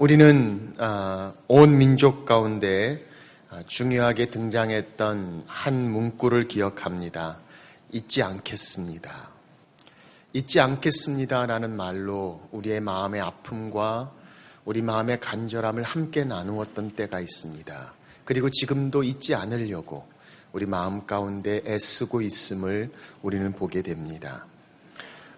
우리는 온 민족 가운데 중요하게 등장했던 한 문구를 기억합니다. 잊지 않겠습니다. 잊지 않겠습니다라는 말로 우리의 마음의 아픔과 우리 마음의 간절함을 함께 나누었던 때가 있습니다. 그리고 지금도 잊지 않으려고 우리 마음 가운데 애쓰고 있음을 우리는 보게 됩니다.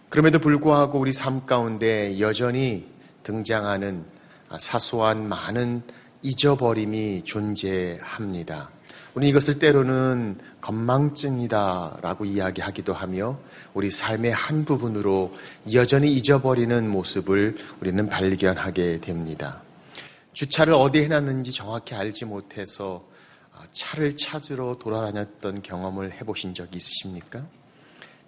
그럼에도 불구하고 우리 삶 가운데 여전히 등장하는 사소한 많은 잊어버림이 존재합니다. 우리 이것을 때로는 건망증이다라고 이야기하기도 하며 우리 삶의 한 부분으로 여전히 잊어버리는 모습을 우리는 발견하게 됩니다. 주차를 어디에 해놨는지 정확히 알지 못해서 차를 찾으러 돌아다녔던 경험을 해보신 적이 있으십니까?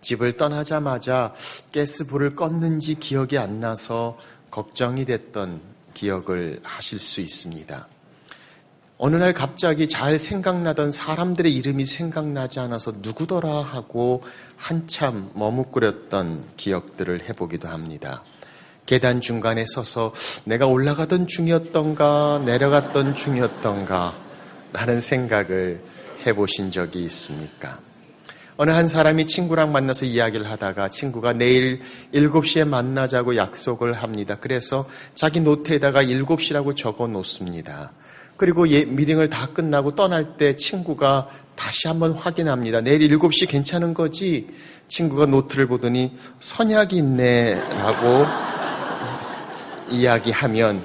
집을 떠나자마자 가스불을 껐는지 기억이 안 나서 걱정이 됐던 기억을 하실 수 있습니다. 어느 날 갑자기 잘 생각나던 사람들의 이름이 생각나지 않아서 누구더라 하고 한참 머뭇거렸던 기억들을 해보기도 합니다. 계단 중간에 서서 내가 올라가던 중이었던가 내려갔던 중이었던가 라는 생각을 해보신 적이 있습니까? 어느 한 사람이 친구랑 만나서 이야기를 하다가 친구가 내일 7시에 만나자고 약속을 합니다. 그래서 자기 노트에다가 7시라고 적어 놓습니다. 그리고 미팅을 다 끝나고 떠날 때 친구가 다시 한번 확인합니다. 내일 7시 괜찮은 거지? 친구가 노트를 보더니 선약이 있네 라고 이야기하면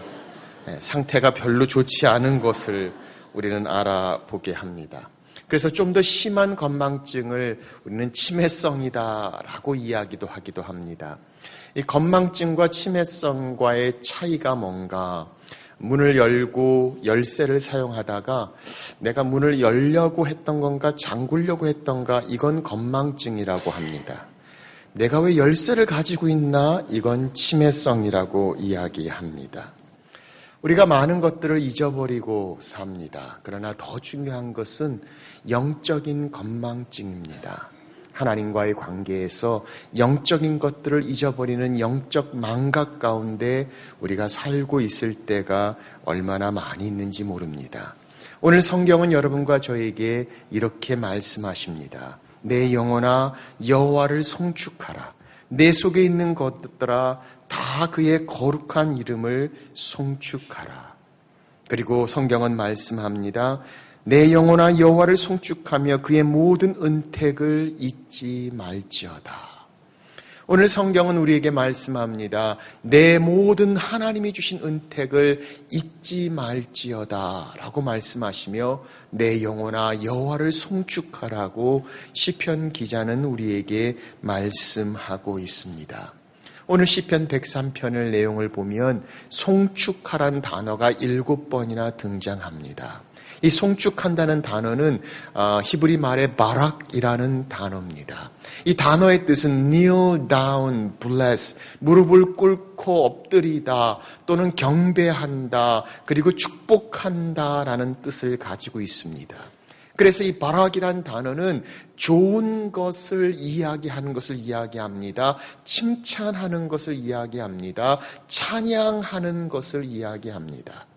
상태가 별로 좋지 않은 것을 우리는 알아보게 합니다. 그래서 좀 더 심한 건망증을 우리는 치매성이다라고 이야기도 하기도 합니다. 이 건망증과 치매성과의 차이가 뭔가? 문을 열고 열쇠를 사용하다가 내가 문을 열려고 했던 건가 잠그려고 했던가 이건 건망증이라고 합니다. 내가 왜 열쇠를 가지고 있나? 이건 치매성이라고 이야기합니다. 우리가 많은 것들을 잊어버리고 삽니다. 그러나 더 중요한 것은 영적인 건망증입니다. 하나님과의 관계에서 영적인 것들을 잊어버리는 영적 망각 가운데 우리가 살고 있을 때가 얼마나 많이 있는지 모릅니다. 오늘 성경은 여러분과 저에게 이렇게 말씀하십니다. 내 영혼아 여호와를 송축하라. 내 속에 있는 것들아 다 그의 거룩한 이름을 송축하라. 그리고 성경은 말씀합니다. 내 영혼아 여호와를 송축하며 그의 모든 은택을 잊지 말지어다. 오늘 성경은 우리에게 말씀합니다. 내 모든 하나님이 주신 은택을 잊지 말지어다 라고 말씀하시며 내 영혼아 여호와를 송축하라고 시편 기자는 우리에게 말씀하고 있습니다. 오늘 시편 103편의 내용을 보면 송축하란 단어가 7번이나 등장합니다. 이 송축한다는 단어는 히브리 말의 바락이라는 단어입니다. 이 단어의 뜻은 kneel down, bless, 무릎을 꿇고 엎드리다 또는 경배한다 그리고 축복한다라는 뜻을 가지고 있습니다. 그래서 이 바락이라는 단어는 좋은 것을 이야기하는 것을 이야기합니다. 칭찬하는 것을 이야기합니다. 찬양하는 것을 이야기합니다.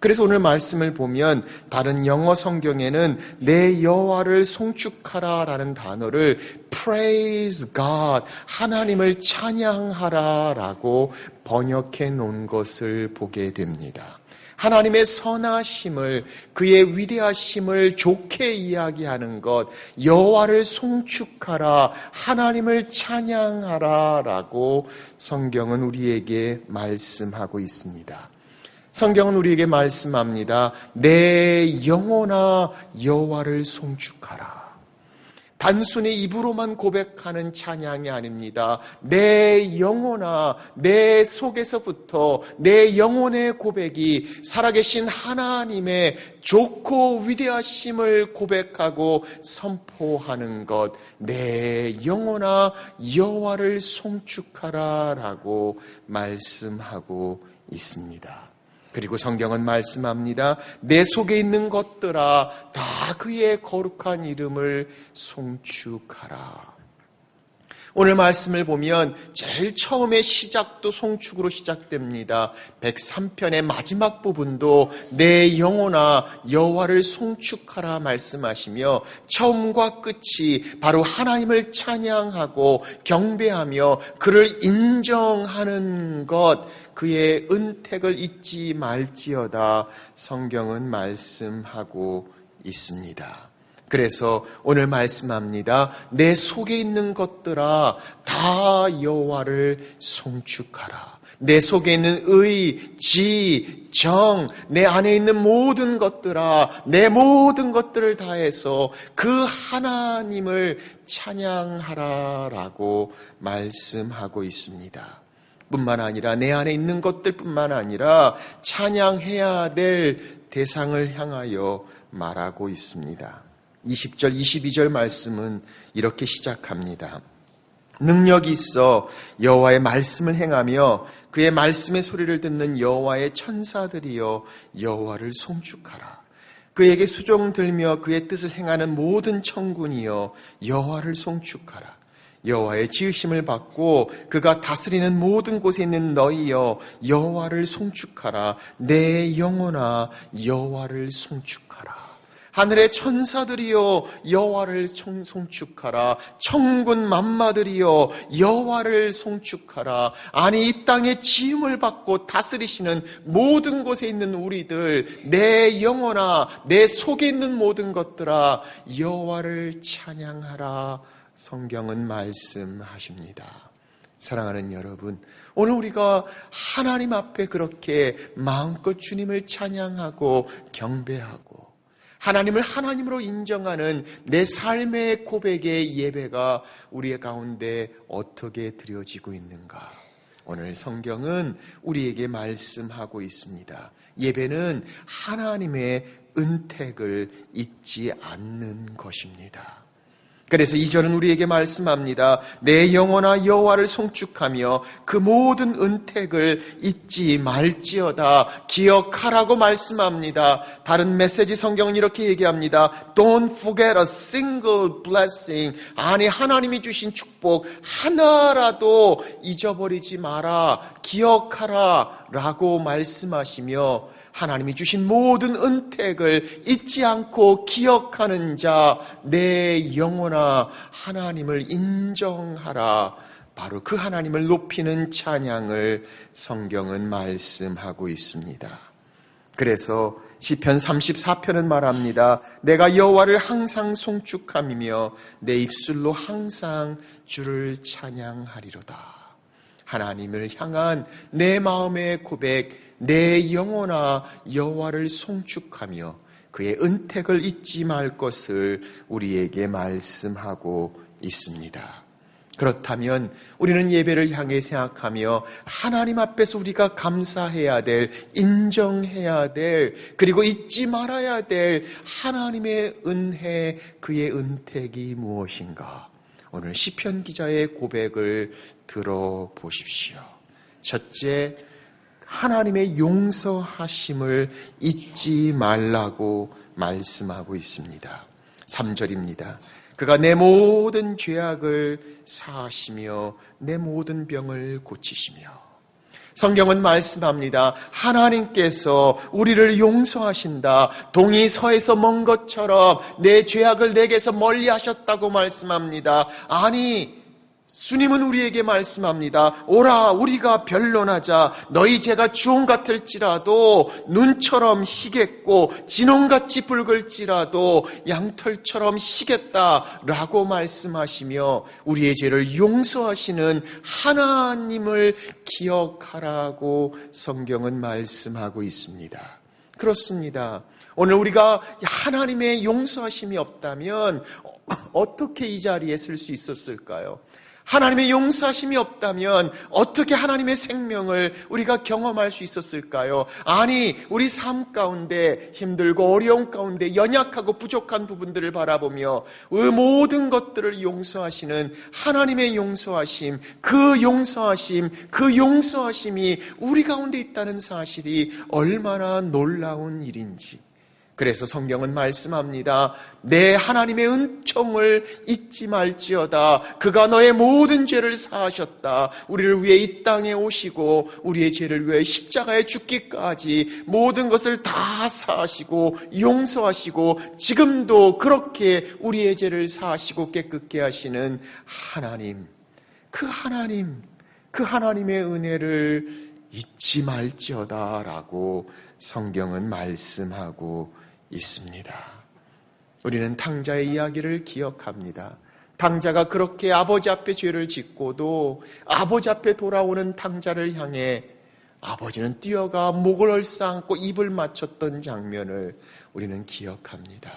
그래서 오늘 말씀을 보면 다른 영어 성경에는 내 여호와를 송축하라라는 단어를 praise God, 하나님을 찬양하라라고 번역해 놓은 것을 보게 됩니다. 하나님의 선하심을 그의 위대하심을 좋게 이야기하는 것, 여호와를 송축하라, 하나님을 찬양하라라고 성경은 우리에게 말씀하고 있습니다. 성경은 우리에게 말씀합니다. 내 영혼아 여호와를 송축하라. 단순히 입으로만 고백하는 찬양이 아닙니다. 내 영혼아, 내 속에서부터 내 영혼의 고백이 살아계신 하나님의 좋고 위대하심을 고백하고 선포하는 것. 내 영혼아 여호와를 송축하라라고 말씀하고 있습니다. 그리고 성경은 말씀합니다. 내 속에 있는 것들아 다 그의 거룩한 이름을 송축하라. 오늘 말씀을 보면 제일 처음에 시작도 송축으로 시작됩니다. 103편의 마지막 부분도 내 영혼아 여호와를 송축하라 말씀하시며 처음과 끝이 바로 하나님을 찬양하고 경배하며 그를 인정하는 것, 그의 은택을 잊지 말지어다 성경은 말씀하고 있습니다. 그래서 오늘 말씀합니다. 내 속에 있는 것들아 다 여호와를 송축하라. 내 속에 있는 의, 지, 정, 내 안에 있는 모든 것들아 내 모든 것들을 다해서 그 하나님을 찬양하라라고 말씀하고 있습니다. 뿐만 아니라 내 안에 있는 것들뿐만 아니라 찬양해야 될 대상을 향하여 말하고 있습니다. 20절, 22절 말씀은 이렇게 시작합니다. 능력이 있어 여호와의 말씀을 행하며 그의 말씀의 소리를 듣는 여호와의 천사들이여 여호와를 송축하라. 그에게 수종 들며 그의 뜻을 행하는 모든 천군이여 여호와를 송축하라. 여호와의 지으심을 받고 그가 다스리는 모든 곳에 있는 너희여 여호와를 송축하라. 내 영혼아 여호와를 송축하라. 하늘의 천사들이여 여호와를 송축하라. 천군 만마들이여 여호와를 송축하라. 아니 이 땅의 지음을 받고 다스리시는 모든 곳에 있는 우리들, 내 영혼아 내 속에 있는 모든 것들아 여호와를 찬양하라. 성경은 말씀하십니다. 사랑하는 여러분, 오늘 우리가 하나님 앞에 그렇게 마음껏 주님을 찬양하고 경배하고 하나님을 하나님으로 인정하는 내 삶의 고백의 예배가 우리의 가운데 어떻게 드려지고 있는가? 오늘 성경은 우리에게 말씀하고 있습니다. 예배는 하나님의 은택을 잊지 않는 것입니다. 그래서 2절은 우리에게 말씀합니다. 내 영혼아 여호와를 송축하며 그 모든 은택을 잊지 말지어다. 기억하라고 말씀합니다. 다른 메시지 성경은 이렇게 얘기합니다. Don't forget a single blessing. 아니 하나님이 주신 축복 하나라도 잊어버리지 마라. 기억하라 라고 말씀하시며 하나님이 주신 모든 은택을 잊지 않고 기억하는 자, 내 영혼아 하나님을 인정하라. 바로 그 하나님을 높이는 찬양을 성경은 말씀하고 있습니다. 그래서 시편 34편은 말합니다. 내가 여호와를 항상 송축함이며 내 입술로 항상 주를 찬양하리로다. 하나님을 향한 내 마음의 고백, 내 영혼아 여호와를 송축하며 그의 은택을 잊지 말 것을 우리에게 말씀하고 있습니다. 그렇다면 우리는 예배를 향해 생각하며 하나님 앞에서 우리가 감사해야 될, 인정해야 될, 그리고 잊지 말아야 될 하나님의 은혜, 그의 은택이 무엇인가? 오늘 시편 기자의 고백을 들어보십시오. 첫째, 하나님의 용서하심을 잊지 말라고 말씀하고 있습니다. 3절입니다. 그가 내 모든 죄악을 사하시며 내 모든 병을 고치시며. 성경은 말씀합니다. 하나님께서 우리를 용서하신다. 동이 서에서 먼 것처럼 내 죄악을 내게서 멀리 하셨다고 말씀합니다. 아니, 주님은 우리에게 말씀합니다. 오라 우리가 변론하자. 너희 죄가 주홍 같을지라도 눈처럼 희겠고 진홍같이 붉을지라도 양털처럼 희겠다라고 말씀하시며 우리의 죄를 용서하시는 하나님을 기억하라고 성경은 말씀하고 있습니다. 그렇습니다. 오늘 우리가 하나님의 용서하심이 없다면 어떻게 이 자리에 설 수 있었을까요? 하나님의 용서하심이 없다면 어떻게 하나님의 생명을 우리가 경험할 수 있었을까요? 아니, 우리 삶 가운데 힘들고 어려운 가운데 연약하고 부족한 부분들을 바라보며 그 모든 것들을 용서하시는 하나님의 용서하심, 그 용서하심이 우리 가운데 있다는 사실이 얼마나 놀라운 일인지. 그래서 성경은 말씀합니다. 내 하나님의 은총을 잊지 말지어다. 그가 너의 모든 죄를 사하셨다. 우리를 위해 이 땅에 오시고 우리의 죄를 위해 십자가에 죽기까지 모든 것을 다 사하시고 용서하시고 지금도 그렇게 우리의 죄를 사하시고 깨끗게 하시는 하나님, 그 하나님의 은혜를 잊지 말지어다 라고 성경은 말씀하고 있습니다. 우리는 탕자의 이야기를 기억합니다. 탕자가 그렇게 아버지 앞에 죄를 짓고도 아버지 앞에 돌아오는 탕자를 향해 아버지는 뛰어가 목을 얼싸안고 입을 맞췄던 장면을 우리는 기억합니다.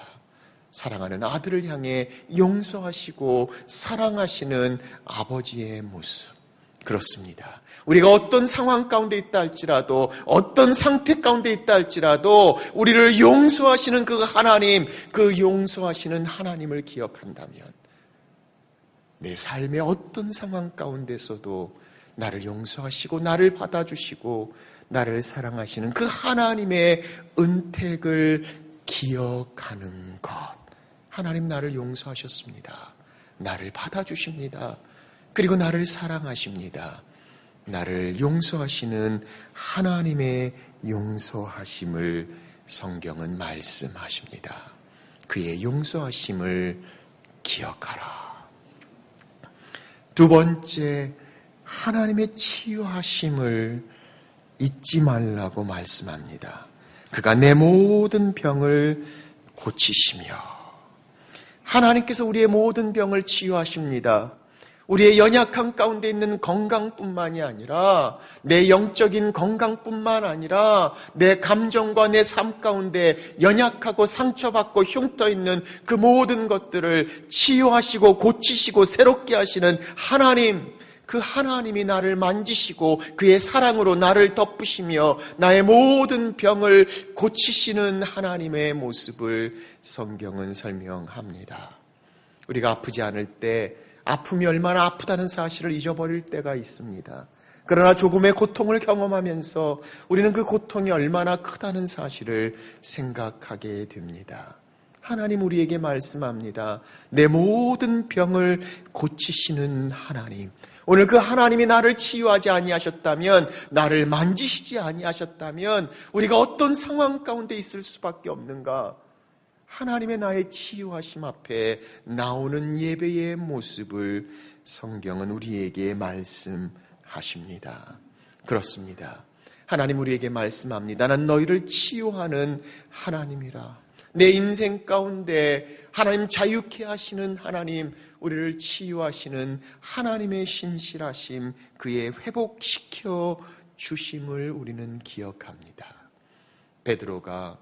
사랑하는 아들을 향해 용서하시고 사랑하시는 아버지의 모습. 그렇습니다. 우리가 어떤 상황 가운데 있다 할지라도, 어떤 상태 가운데 있다 할지라도 우리를 용서하시는 그 하나님, 그 용서하시는 하나님을 기억한다면 내 삶의 어떤 상황 가운데서도 나를 용서하시고 나를 받아주시고 나를 사랑하시는 그 하나님의 은택을 기억하는 것. 하나님 나를 용서하셨습니다. 나를 받아주십니다. 그리고 나를 사랑하십니다. 나를 용서하시는 하나님의 용서하심을 성경은 말씀하십니다. 그의 용서하심을 기억하라. 두 번째, 하나님의 치유하심을 잊지 말라고 말씀합니다. 그가 내 모든 병을 고치시며, 하나님께서 우리의 모든 병을 치유하십니다. 우리의 연약한 가운데 있는 건강뿐만이 아니라 내 영적인 건강뿐만 아니라 내 감정과 내 삶 가운데 연약하고 상처받고 흉터 있는 그 모든 것들을 치유하시고 고치시고 새롭게 하시는 하나님, 그 하나님이 나를 만지시고 그의 사랑으로 나를 덮으시며 나의 모든 병을 고치시는 하나님의 모습을 성경은 설명합니다. 우리가 아프지 않을 때 아픔이 얼마나 아프다는 사실을 잊어버릴 때가 있습니다. 그러나 조금의 고통을 경험하면서 우리는 그 고통이 얼마나 크다는 사실을 생각하게 됩니다. 하나님 우리에게 말씀합니다. 내 모든 병을 고치시는 하나님. 오늘 그 하나님이 나를 치유하지 아니하셨다면, 나를 만지시지 아니하셨다면 우리가 어떤 상황 가운데 있을 수밖에 없는가? 하나님의 나의 치유하심 앞에 나오는 예배의 모습을 성경은 우리에게 말씀하십니다. 그렇습니다. 하나님 우리에게 말씀합니다. 난 너희를 치유하는 하나님이라. 내 인생 가운데 하나님 자유케 하시는 하나님, 우리를 치유하시는 하나님의 신실하심, 그의 회복시켜 주심을 우리는 기억합니다. 베드로가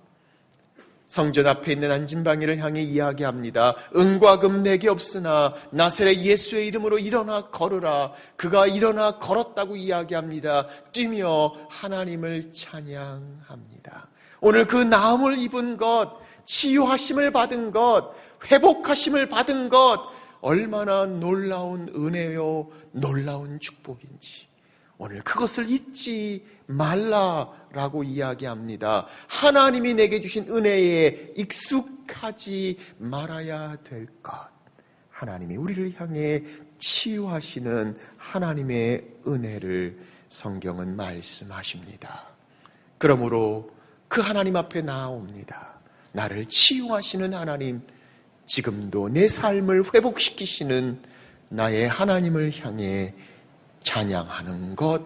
성전 앞에 있는 안진방이를 향해 이야기합니다. 은과 금 내게 없으나 나사렛 예수의 이름으로 일어나 걸으라. 그가 일어나 걸었다고 이야기합니다. 뛰며 하나님을 찬양합니다. 오늘 그 나음을 입은 것, 치유하심을 받은 것, 회복하심을 받은 것, 얼마나 놀라운 은혜요, 놀라운 축복인지 오늘 그것을 잊지 말라라고 이야기합니다. 하나님이 내게 주신 은혜에 익숙하지 말아야 될 것. 하나님이 우리를 향해 치유하시는 하나님의 은혜를 성경은 말씀하십니다. 그러므로 그 하나님 앞에 나아옵니다. 나를 치유하시는 하나님, 지금도 내 삶을 회복시키시는 나의 하나님을 향해 찬양하는 것,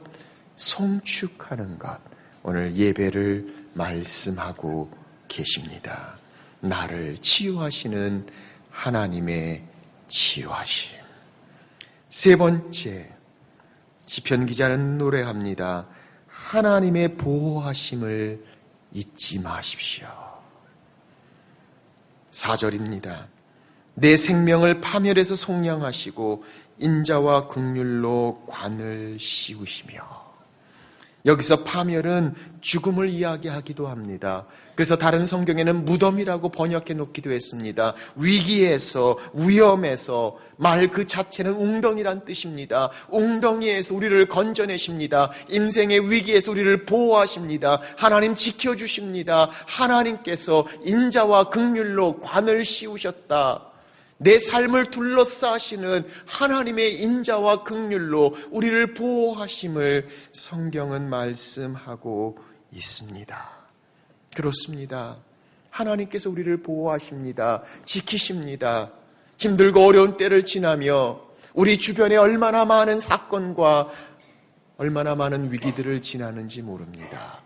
송축하는 것, 오늘 예배를 말씀하고 계십니다. 나를 치유하시는 하나님의 치유하심. 세 번째, 시편 기자는 노래합니다. 하나님의 보호하심을 잊지 마십시오. 4절입니다. 내 생명을 파멸해서 속량하시고 인자와 긍휼로 관을 씌우시며. 여기서 파멸은 죽음을 이야기하기도 합니다. 그래서 다른 성경에는 무덤이라고 번역해 놓기도 했습니다. 위기에서, 위험에서 말 그 자체는 웅덩이란 뜻입니다. 웅덩이에서 우리를 건져내십니다. 인생의 위기에서 우리를 보호하십니다. 하나님 지켜주십니다. 하나님께서 인자와 긍휼로 관을 씌우셨다. 내 삶을 둘러싸시는 하나님의 인자와 긍휼로 우리를 보호하심을 성경은 말씀하고 있습니다. 그렇습니다. 하나님께서 우리를 보호하십니다. 지키십니다. 힘들고 어려운 때를 지나며 우리 주변에 얼마나 많은 사건과 얼마나 많은 위기들을 지나는지 모릅니다.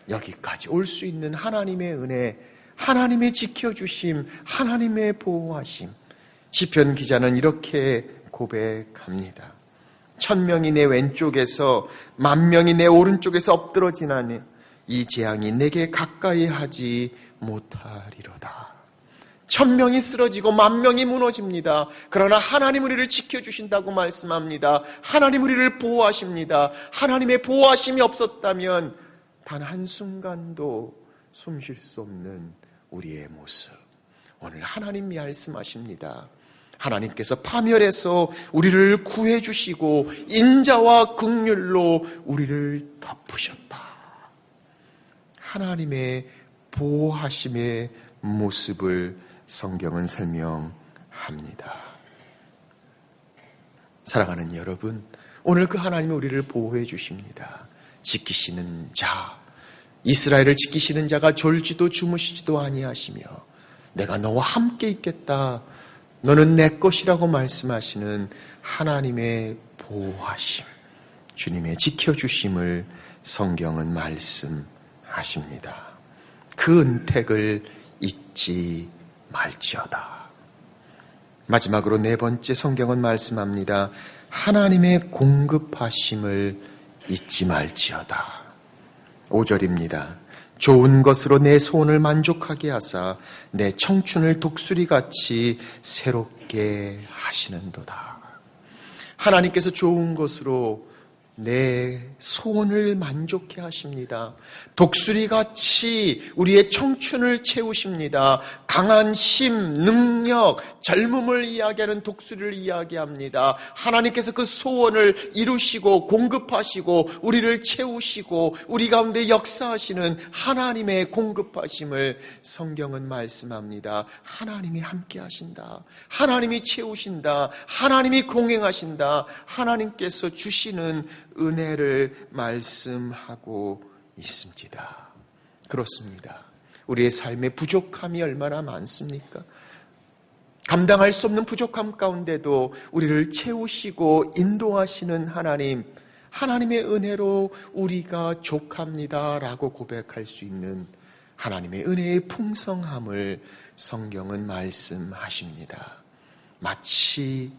여기까지 올 수 있는 하나님의 은혜, 하나님의 지켜주심, 하나님의 보호하심. 시편 기자는 이렇게 고백합니다. 1000명이 내 왼쪽에서 10,000명이 내 오른쪽에서 엎드러지나니 이 재앙이 내게 가까이 하지 못하리로다. 1000명이 쓰러지고 10,000명이 무너집니다. 그러나 하나님 우리를 지켜주신다고 말씀합니다. 하나님 우리를 보호하십니다. 하나님의 보호하심이 없었다면 단 한순간도 숨 쉴 수 없는 우리의 모습. 오늘 하나님이 말씀하십니다. 하나님께서 파멸해서 우리를 구해주시고 인자와 긍휼로 우리를 덮으셨다. 하나님의 보호하심의 모습을 성경은 설명합니다. 사랑하는 여러분, 오늘 그 하나님이 우리를 보호해 주십니다. 지키시는 자, 이스라엘을 지키시는 자가 졸지도 주무시지도 아니하시며 내가 너와 함께 있겠다. 너는 내 것이라고 말씀하시는 하나님의 보호하심, 주님의 지켜주심을 성경은 말씀하십니다. 그 은택을 잊지 말지어다. 마지막으로 네 번째 성경은 말씀합니다. 하나님의 공급하심을 잊지 말지어다. 5절입니다. 좋은 것으로 내 소원을 만족하게 하사 내 청춘을 독수리같이 새롭게 하시는도다. 하나님께서 좋은 것으로 내 소원을 만족해 하십니다. 독수리같이 우리의 청춘을 채우십니다. 강한 힘, 능력, 젊음을 이야기하는 독수리를 이야기합니다. 하나님께서 그 소원을 이루시고 공급하시고 우리를 채우시고 우리 가운데 역사하시는 하나님의 공급하심을 성경은 말씀합니다. 하나님이 함께 하신다. 하나님이 채우신다. 하나님이 공행하신다. 하나님께서 주시는 은혜를 말씀하고 있습니다. 그렇습니다. 우리의 삶의 부족함이 얼마나 많습니까? 감당할 수 없는 부족함 가운데도 우리를 채우시고 인도하시는 하나님, 하나님의 은혜로 우리가 족합니다라고 고백할 수 있는 하나님의 은혜의 풍성함을 성경은 말씀하십니다. 마치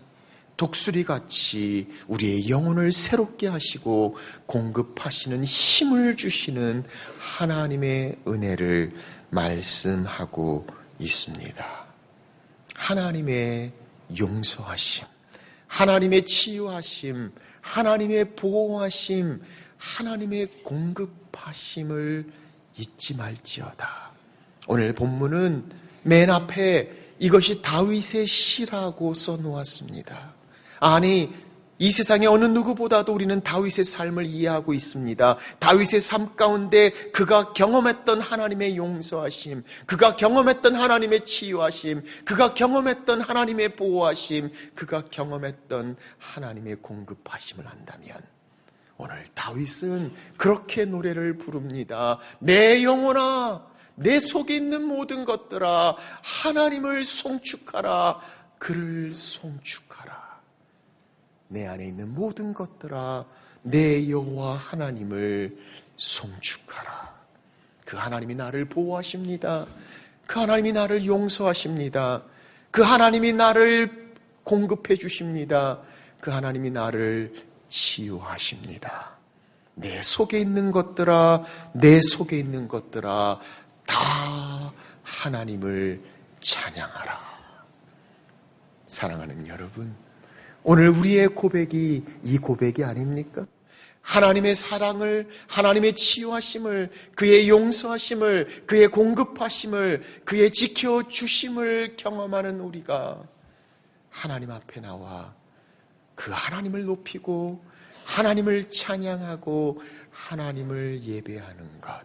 독수리같이 우리의 영혼을 새롭게 하시고 공급하시는 힘을 주시는 하나님의 은혜를 말씀하고 있습니다. 하나님의 용서하심, 하나님의 치유하심, 하나님의 보호하심, 하나님의 공급하심을 잊지 말지어다. 오늘 본문은 맨 앞에 이것이 다윗의 시라고 써놓았습니다. 아니, 이 세상의 어느 누구보다도 우리는 다윗의 삶을 이해하고 있습니다. 다윗의 삶 가운데 그가 경험했던 하나님의 용서하심, 그가 경험했던 하나님의 치유하심, 그가 경험했던 하나님의 보호하심, 그가 경험했던 하나님의 공급하심을 한다면 오늘 다윗은 그렇게 노래를 부릅니다. 내 영혼아, 내 속에 있는 모든 것들아, 하나님을 송축하라. 그를 송축하라. 내 안에 있는 모든 것들아, 내 여호와 하나님을 송축하라. 그 하나님이 나를 보호하십니다. 그 하나님이 나를 용서하십니다. 그 하나님이 나를 공급해 주십니다. 그 하나님이 나를 치유하십니다. 내 속에 있는 것들아, 내 속에 있는 것들아, 다 하나님을 찬양하라. 사랑하는 여러분, 오늘 우리의 고백이 이 고백이 아닙니까? 하나님의 사랑을, 하나님의 치유하심을, 그의 용서하심을, 그의 공급하심을, 그의 지켜주심을 경험하는 우리가 하나님 앞에 나와 그 하나님을 높이고 하나님을 찬양하고 하나님을 예배하는 것.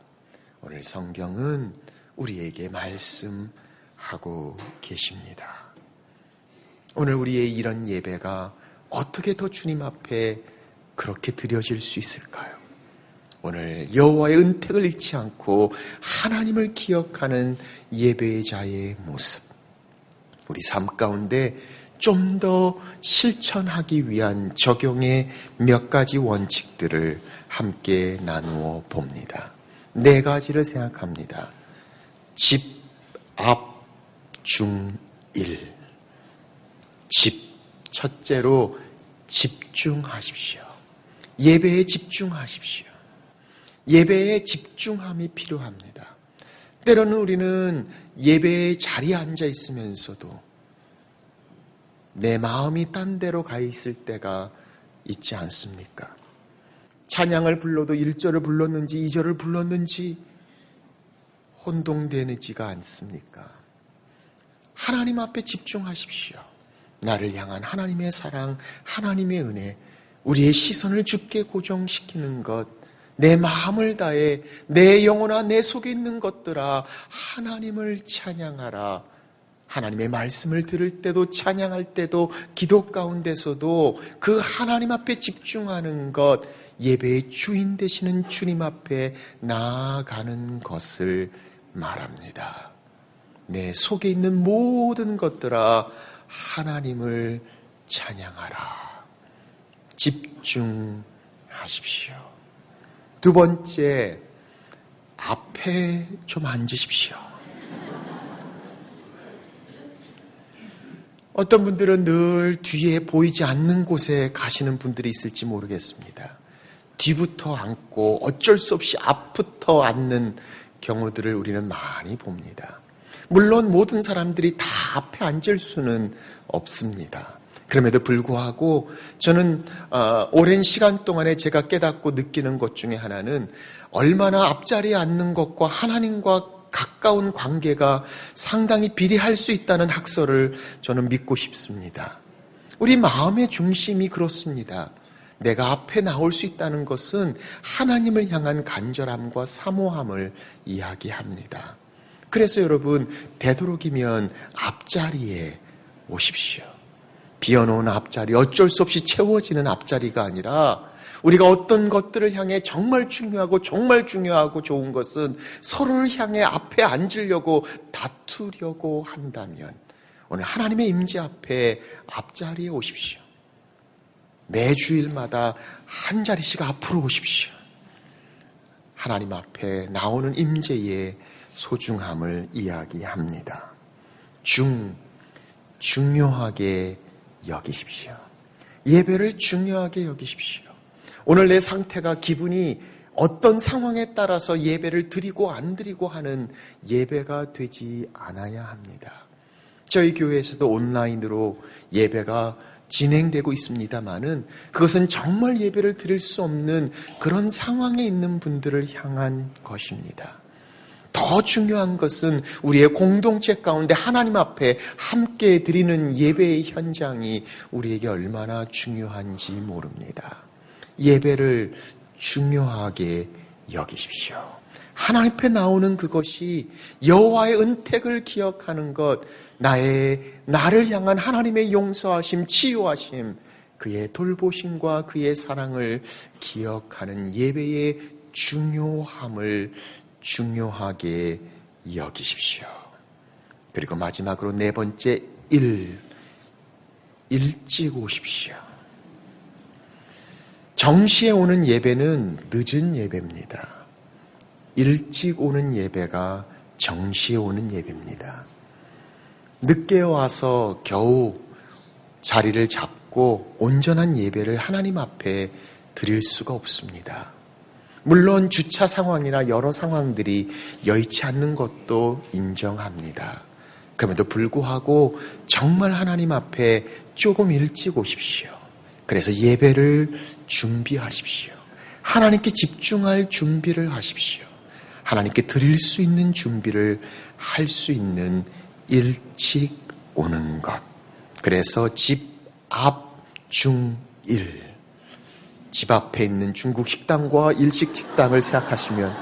오늘 성경은 우리에게 말씀하고 계십니다. 오늘 우리의 이런 예배가 어떻게 더 주님 앞에 그렇게 드려질 수 있을까요? 오늘 여호와의 은택을 잃지 않고 하나님을 기억하는 예배의 자의 모습, 우리 삶 가운데 좀 더 실천하기 위한 적용의 몇 가지 원칙들을 함께 나누어 봅니다. 4가지를 생각합니다. 집, 앞, 중, 일. 집, 첫째로 집중하십시오. 예배에 집중하십시오. 예배에 집중함이 필요합니다. 때로는 우리는 예배의 자리에 앉아 있으면서도 내 마음이 딴 데로 가 있을 때가 있지 않습니까? 찬양을 불러도 1절을 불렀는지 2절을 불렀는지 혼동되지가 않습니까? 하나님 앞에 집중하십시오. 나를 향한 하나님의 사랑, 하나님의 은혜, 우리의 시선을 주께 고정시키는 것, 내 마음을 다해 내 영혼아 내 속에 있는 것들아 하나님을 찬양하라. 하나님의 말씀을 들을 때도 찬양할 때도 기도 가운데서도 그 하나님 앞에 집중하는 것, 예배의 주인 되시는 주님 앞에 나아가는 것을 말합니다. 내 속에 있는 모든 것들아 하나님을 찬양하라. 집중하십시오. 2번째, 앞에 좀 앉으십시오. 어떤 분들은 늘 뒤에 보이지 않는 곳에 가시는 분들이 있을지 모르겠습니다. 뒤부터 앉고 어쩔 수 없이 앞부터 앉는 경우들을 우리는 많이 봅니다. 물론 모든 사람들이 다 앞에 앉을 수는 없습니다. 그럼에도 불구하고 저는 오랜 시간 동안에 제가 깨닫고 느끼는 것 중에 하나는 얼마나 앞자리에 앉는 것과 하나님과 가까운 관계가 상당히 비례할 수 있다는 학설을 저는 믿고 싶습니다. 우리 마음의 중심이 그렇습니다. 내가 앞에 나올 수 있다는 것은 하나님을 향한 간절함과 사모함을 이야기합니다. 그래서 여러분, 되도록이면 앞자리에 오십시오. 비어놓은 앞자리, 어쩔 수 없이 채워지는 앞자리가 아니라 우리가 어떤 것들을 향해 정말 중요하고 좋은 것은 서로를 향해 앞에 앉으려고 다투려고 한다면 오늘 하나님의 임재 앞에 앞자리에 오십시오. 매주일마다 한 자리씩 앞으로 오십시오. 하나님 앞에 나오는 임재의 소중함을 이야기합니다. 중요하게 여기십시오. 예배를 중요하게 여기십시오. 오늘 내 상태가 기분이 어떤 상황에 따라서 예배를 드리고 안 드리고 하는 예배가 되지 않아야 합니다. 저희 교회에서도 온라인으로 예배가 진행되고 있습니다마는 그것은 정말 예배를 드릴 수 없는 그런 상황에 있는 분들을 향한 것입니다. 더 중요한 것은 우리의 공동체 가운데 하나님 앞에 함께 드리는 예배의 현장이 우리에게 얼마나 중요한지 모릅니다. 예배를 중요하게 여기십시오. 하나님 앞에 나오는 그것이 여호와의 은택을 기억하는 것, 나를 향한 하나님의 용서하심, 치유하심, 그의 돌보심과 그의 사랑을 기억하는 예배의 중요함을 중요하게 여기십시오. 그리고 마지막으로 4번째, 일찍 오십시오. 정시에 오는 예배는 늦은 예배입니다. 일찍 오는 예배가 정시에 오는 예배입니다. 늦게 와서 겨우 자리를 잡고 온전한 예배를 하나님 앞에 드릴 수가 없습니다. 물론 주차 상황이나 여러 상황들이 여의치 않는 것도 인정합니다. 그럼에도 불구하고 정말 하나님 앞에 조금 일찍 오십시오. 그래서 예배를 준비하십시오. 하나님께 집중할 준비를 하십시오. 하나님께 드릴 수 있는 준비를 할 수 있는 일찍 오는 것. 그래서 집 앞 중일, 집 앞에 있는 중국 식당과 일식 식당을 생각하시면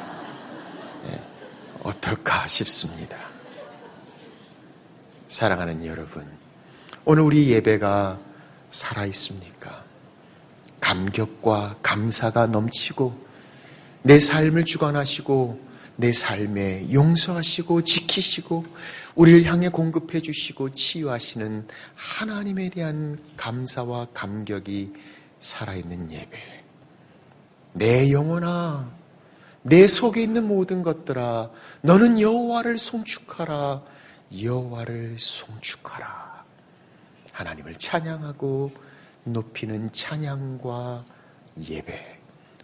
어떨까 싶습니다. 사랑하는 여러분, 오늘 우리 예배가 살아있습니까? 감격과 감사가 넘치고 내 삶을 주관하시고 내 삶에 용서하시고 지키시고 우리를 향해 공급해 주시고 치유하시는 하나님에 대한 감사와 감격이 살아있는 예배. 내 영혼아, 내 속에 있는 모든 것들아, 너는 여호와를 송축하라. 여호와를 송축하라. 하나님을 찬양하고 높이는 찬양과 예배,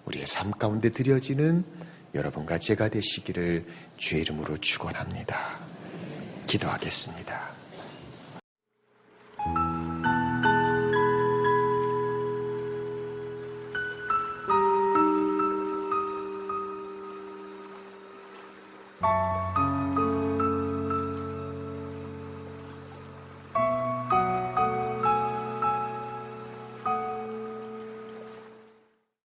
우리의 삶 가운데 드려지는 여러분과 제가 되시기를 주의 이름으로 축원합니다. 기도하겠습니다.